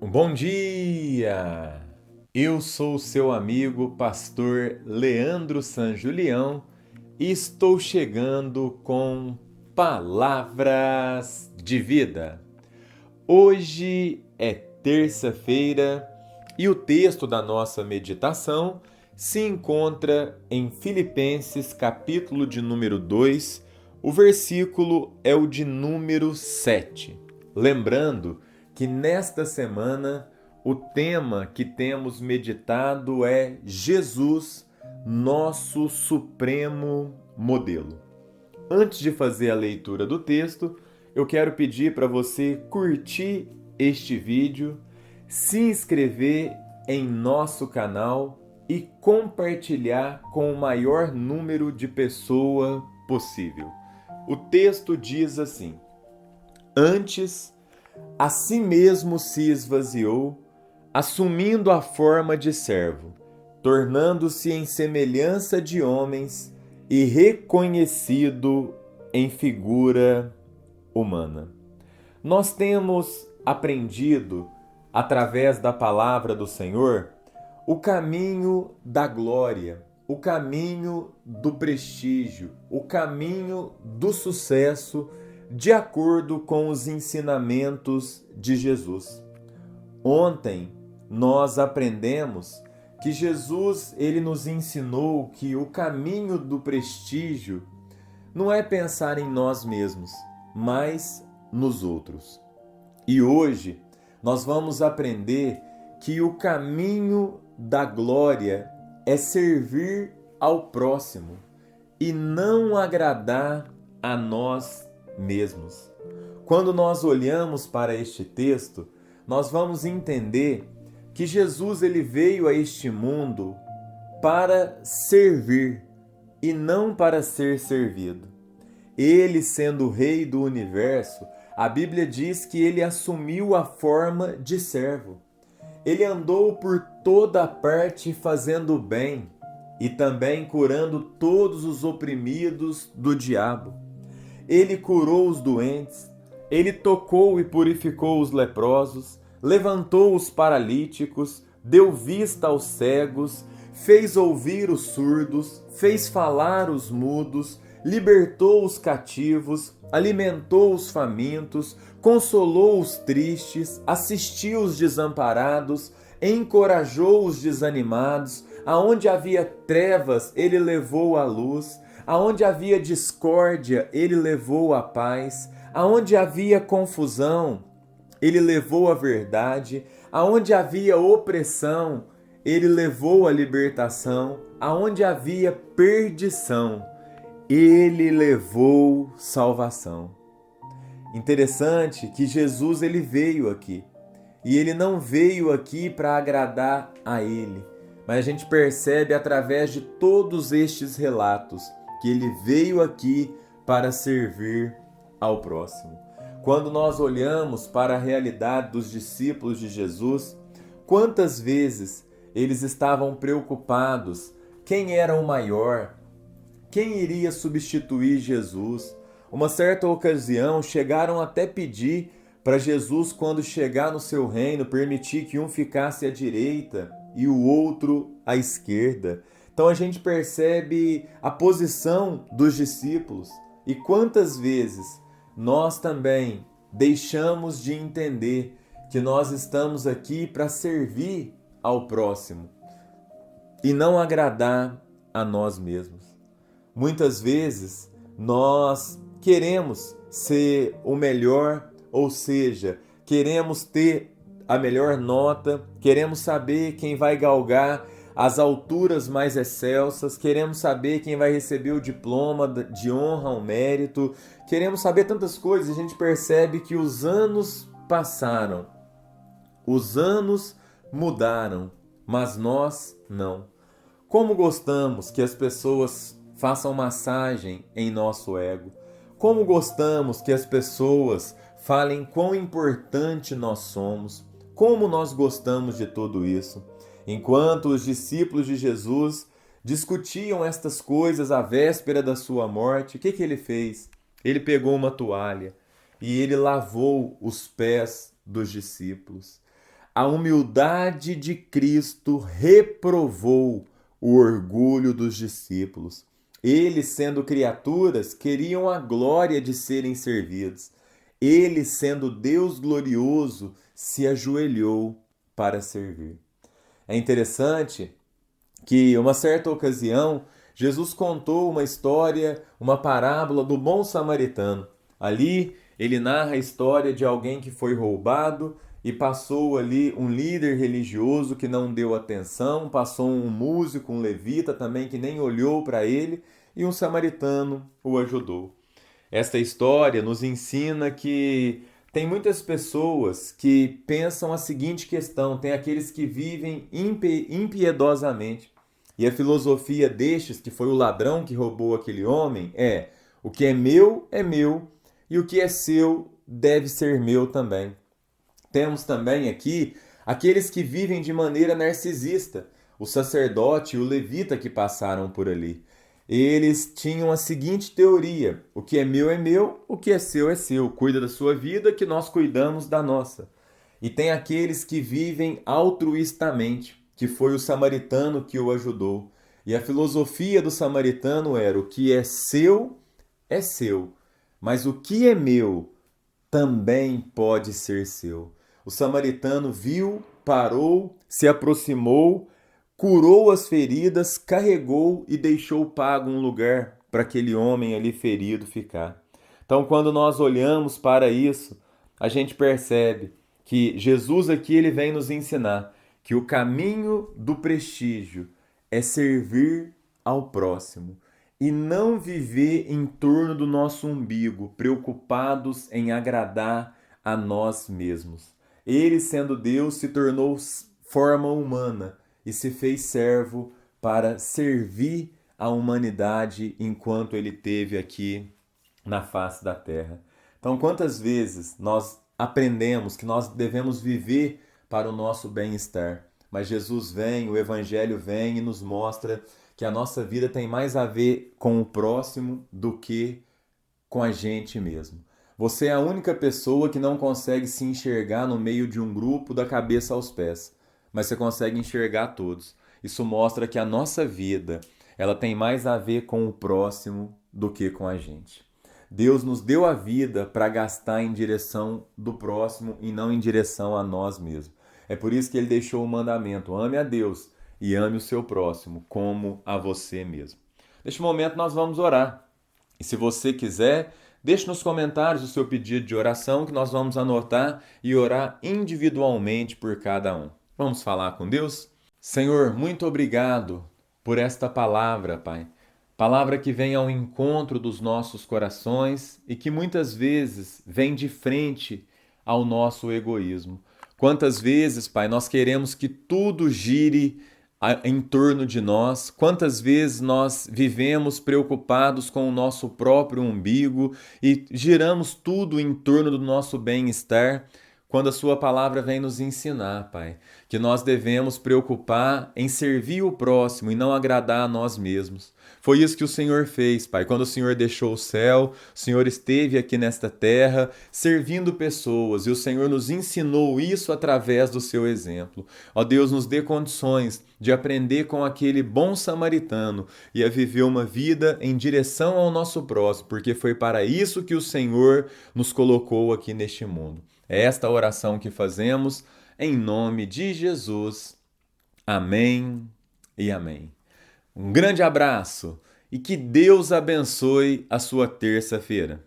Bom dia! Eu sou seu amigo, pastor Leandro San Julião, e estou chegando com palavras de vida. Hoje é terça-feira e o texto da nossa meditação se encontra em Filipenses, capítulo de número 2, o versículo é o de número 7. Lembrando que nesta semana o tema que temos meditado é Jesus, nosso supremo modelo. Antes de fazer a leitura do texto, eu quero pedir para você curtir este vídeo, se inscrever em nosso canal e compartilhar com o maior número de pessoas possível. O texto diz assim: Antes, a si mesmo se esvaziou, assumindo a forma de servo, tornando-se em semelhança de homens e reconhecido em figura humana. Nós temos aprendido, através da palavra do Senhor, o caminho da glória, o caminho do prestígio, o caminho do sucesso, de acordo com os ensinamentos de Jesus. Ontem nós aprendemos que Jesus ele nos ensinou que o caminho do prestígio não é pensar em nós mesmos, mas nos outros. E hoje nós vamos aprender que o caminho da glória é servir ao próximo e não agradar a nós mesmos. Quando nós olhamos para este texto, nós vamos entender que Jesus ele veio a este mundo para servir e não para ser servido. Ele, sendo o rei do universo, a Bíblia diz que ele assumiu a forma de servo. Ele andou por toda parte fazendo bem e também curando todos os oprimidos do diabo. Ele curou os doentes, ele tocou e purificou os leprosos, levantou os paralíticos, deu vista aos cegos, fez ouvir os surdos, fez falar os mudos, libertou os cativos, alimentou os famintos, consolou os tristes, assistiu os desamparados, encorajou os desanimados, aonde havia trevas, ele levou a luz, aonde havia discórdia, ele levou a paz, aonde havia confusão, ele levou a verdade, aonde havia opressão, ele levou a libertação, aonde havia perdição, ele levou salvação. Interessante que Jesus ele veio aqui. E ele não veio aqui para agradar a ele, mas a gente percebe através de todos estes relatos que ele veio aqui para servir ao próximo. Quando nós olhamos para a realidade dos discípulos de Jesus, quantas vezes eles estavam preocupados quem era o maior, quem iria substituir Jesus? Uma certa ocasião, chegaram até pedir para Jesus, quando chegar no seu reino, permitir que um ficasse à direita e o outro à esquerda. Então a gente percebe a posição dos discípulos. E quantas vezes nós também deixamos de entender que nós estamos aqui para servir ao próximo e não agradar a nós mesmos. Muitas vezes nós queremos ser o melhor, ou seja, queremos ter a melhor nota, queremos saber quem vai galgar as alturas mais excelsas, queremos saber quem vai receber o diploma de honra, o mérito, queremos saber tantas coisas. A gente percebe que os anos passaram, os anos mudaram, mas nós não. Como gostamos que as pessoas façam massagem em nosso ego. Como gostamos que as pessoas falem quão importante nós somos. Como nós gostamos de tudo isso. Enquanto os discípulos de Jesus discutiam estas coisas à véspera da sua morte, o que ele fez? Ele pegou uma toalha e ele lavou os pés dos discípulos. a humildade de Cristo reprovou o orgulho dos discípulos. Eles, sendo criaturas, queriam a glória de serem servidos. Ele, sendo Deus glorioso, se ajoelhou para servir. É interessante que, uma certa ocasião, Jesus contou uma história, uma parábola do bom samaritano. Ali, ele narra a história de alguém que foi roubado e passou ali um líder religioso que não deu atenção, passou um músico, um levita também que nem olhou para ele e um samaritano o ajudou. Esta história nos ensina que tem muitas pessoas que pensam a seguinte questão: tem aqueles que vivem impiedosamente. E a filosofia destes, que foi o ladrão que roubou aquele homem, é: o que é meu, e o que é seu deve ser meu também. Temos também aqui aqueles que vivem de maneira narcisista, o sacerdote e o levita que passaram por ali. Eles tinham a seguinte teoria: o que é meu, o que é seu. Cuida da sua vida, que nós cuidamos da nossa. E tem aqueles que vivem altruistamente, que foi o samaritano que o ajudou. E a filosofia do samaritano era: o que é seu, mas o que é meu também pode ser seu. O samaritano viu, parou, se aproximou, curou as feridas, carregou e deixou pago um lugar para aquele homem ali ferido ficar. Então, quando nós olhamos para isso, a gente percebe que Jesus aqui ele vem nos ensinar que o caminho do prestígio é servir ao próximo e não viver em torno do nosso umbigo, preocupados em agradar a nós mesmos. Ele, sendo Deus, se tornou forma humana e se fez servo para servir a humanidade enquanto ele esteve aqui na face da terra. Então, quantas vezes nós aprendemos que nós devemos viver para o nosso bem-estar, mas Jesus vem, o Evangelho vem e nos mostra que a nossa vida tem mais a ver com o próximo do que com a gente mesmo. Você é a única pessoa que não consegue se enxergar no meio de um grupo da cabeça aos pés, mas você consegue enxergar todos. Isso mostra que a nossa vida, ela tem mais a ver com o próximo do que com a gente. Deus nos deu a vida para gastar em direção do próximo e não em direção a nós mesmos. É por isso que ele deixou o mandamento: ame a Deus e ame o seu próximo como a você mesmo. Neste momento nós vamos orar. E se você quiser, deixe nos comentários o seu pedido de oração que nós vamos anotar e orar individualmente por cada um. Vamos falar com Deus? Senhor, muito obrigado por esta palavra, Pai. Palavra que vem ao encontro dos nossos corações e que muitas vezes vem de frente ao nosso egoísmo. Quantas vezes, Pai, nós queremos que tudo gire em torno de nós, quantas vezes nós vivemos preocupados com o nosso próprio umbigo e giramos tudo em torno do nosso bem-estar, quando a sua palavra vem nos ensinar, Pai, que nós devemos preocupar em servir o próximo e não agradar a nós mesmos. Foi isso que o Senhor fez, Pai. Quando o Senhor deixou o céu, o Senhor esteve aqui nesta terra servindo pessoas e o Senhor nos ensinou isso através do seu exemplo. Ó Deus, nos dê condições de aprender com aquele bom samaritano e a viver uma vida em direção ao nosso próximo, porque foi para isso que o Senhor nos colocou aqui neste mundo. É esta oração que fazemos em nome de Jesus. Amém e amém. Um grande abraço e que Deus abençoe a sua terça-feira.